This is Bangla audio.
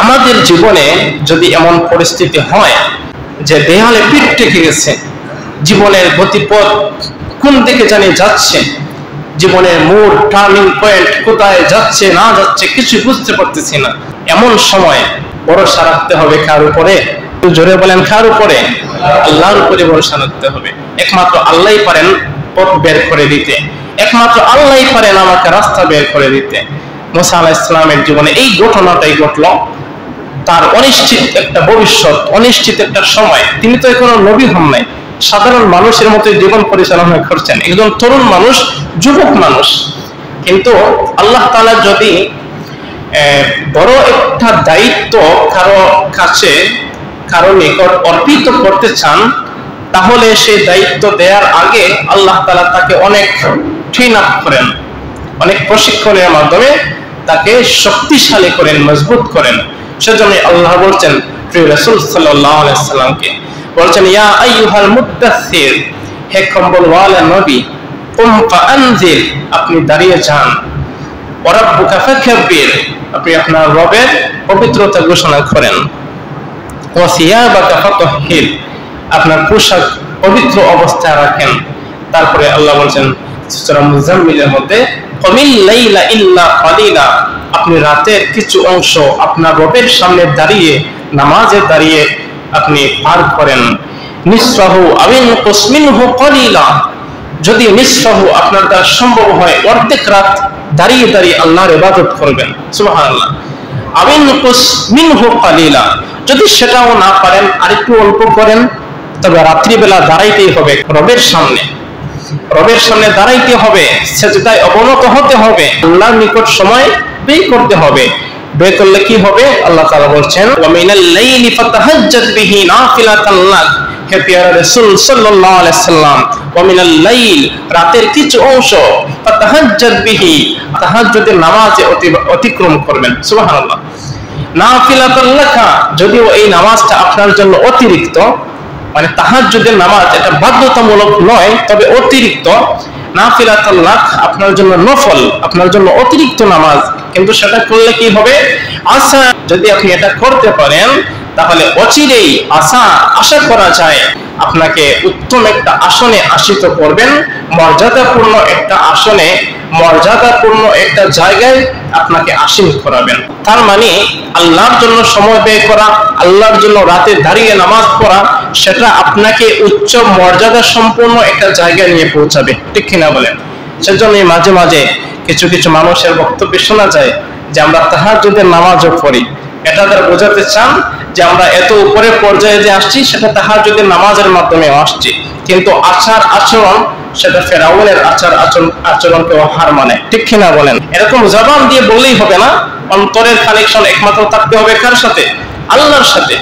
আমাদের জীবনে যদি এমন পরিস্থিতি হয় যে দেয়ালে পিঠ ঠেকে গেছে, জীবনের গতিপথ কোন দিকে জানি যাচ্ছে, জীবনের মোড় টার্নিং পয়েন্ট কোথায় যাচ্ছে না যাচ্ছে কিছু বুঝতে পারতেছি না, এমন সময় ভরসা রাখতে হবে কার উপরে? জোরে বলেন কার উপরে? আল্লাহর উপরে ভরসা রাখতে হবে। একমাত্র আল্লাহই পারেন পথ বের করে দিতে, একমাত্র আল্লাহই পারেন আমাকে রাস্তা বের করে দিতে। মুসা আলাইহিস সালামের জীবনে এই ঘটনাটাই ঘটলো। তার অনিশ্চিত একটা ভবিষ্যৎ, অনিশ্চিত একটা সময়। তিনি তো এখনো নবী হন নাই, সাধারণ মানুষের মতো জীবন পরিচালনা করছেন, একজন তরুণ মানুষ, যুবক মানুষ। কিন্তু আল্লাহ তাআলা যদি বড় একটা দায়িত্ব কারো কাছে, কারো নিকট অর্পিত করতে চান, তাহলে সেই দায়িত্ব দেওয়ার আগে আল্লাহ তাআলা তাকে অনেক ট্রেন আপ করেন, অনেক প্রশিক্ষণের মাধ্যমে তাকে শক্তিশালী করেন, মজবুত করেন। সেজন্য আল্লাহ বলছেন প্রিয় রাসূল সাল্লাল্লাহু আলাইহি সাল্লামকে, বলছেন ইয়া আইয়ুহাল মুদ্দাসসির, হে কম্বলওয়ালা নবী, কুম ফাআনজির, আপনি দাঁড়িয়ে যান। ওয়া রাব্বুকা ফাকাব্বির, আপনি আপনার রবের পবিত্রতা ঘোষণা করেন। ওয়া সিয়াবাকা ফাতাহহির, আপনার পোশাক পবিত্র অবস্থায় রাখেন। তারপরে আল্লাহ বলছেন সূরা মুজাম্মিলের মধ্যে, কমিল লাইলা ইল্লা কালিলা, আপনি রাতের কিছু অংশ আপনার রবের সামনে দাঁড়িয়ে, নামাজে দাঁড়িয়ে আপনি পার করেন। নিসফাহু আবিন কুসমিনহু কালিলা, যদি নিসফাহু আপনার দ্বারা সম্ভব হয় অর্ধেক রাত দাঁড়িয়ে দাঁড়িয়ে আল্লাহর ইবাদত করবেন। সুবহানাল্লাহ। আবিন কুসমিনহু কালিলা, যদি সেটাও না পারেন আরেকটু অল্প করেন, তবে রাত্রিবেলা দাঁড়াইতেই হবে রবের সামনে, রবের সামনে দাঁড়াইতে হবে, সেজদায় অবনত হতে হবে, আল্লাহর নিকট সময় ব্যয় করতে হবে। ব্যয় করলে কি হবে? আল্লাহ তাআলা বলছেন ওয়া মিনাল লাইলি ফাতাহাজ্জাদ বিহি নাফিলাতান লাক, হে প্রিয় রাসূল সাল্লাল্লাহু আলাইহি সাল্লাম, ওয়া মিনাল লাইল, রাতের কিছু অংশ, ফাতাহাজ্জাদ বিহি, তাহাজ্জুদের নামাজে অতিক্রম করবেন। সুবহানাল্লাহ। নাফিলাতান লাক, যদিও এই নামাজটা আপনার জন্য অতিরিক্ত, মানে তাহাজ্জুদের নামাজ এটা বাধ্যতামূলক নয়, তবে অতিরিক্ত। নাফিলাতুল লাক, আপনার জন্য নফল, আপনার জন্য অতিরিক্ত নামাজ। কিন্তু সেটা করলে কি হবে? আশা, যদি আপনি এটা করতে পারেন তাহলে অচিরেই আশা করা যায় আপনাকে উত্তম একটা আসনে আসিত করবেন, মর্যাদাপূর্ণ একটা আসনে, মর্যাদাপূর্ণ একটা জায়গায় আপনাকে আসীন করাবেন। তার মানে আল্লাহর জন্য সময় ব্যয় করা, আল্লাহর জন্য রাতে দাঁড়িয়ে নামাজ পড়া, সেটা আপনাকে উচ্চ মর্যাদা সম্পন্ন একটা জায়গায় নিয়ে পৌঁছাবে, ঠিক কিনা বলেন? সেজন্য মাঝে মাঝে কিছু কিছু মানুষের বক্তব্য শোনা যায় যে আমরা তাহাজ্জুদের নামাজও পড়ি, এটা তারা বোঝাতে চান যে আমরা এত উপরে পর্যায়ে যে আসছি সেটা তাহাজ্জুদের নামাজের মাধ্যমে আসছি। কিন্তু আচার আচরণ সেটা ফেরাউনের আচরণকে হার মানে, ঠিক কিনা বলেন? এরকম জবান দিয়ে বললেই হবে না, অন্তরের কানেকশন একমাত্র থাকতে হবে কার সাথে? আল্লাহর সাথে।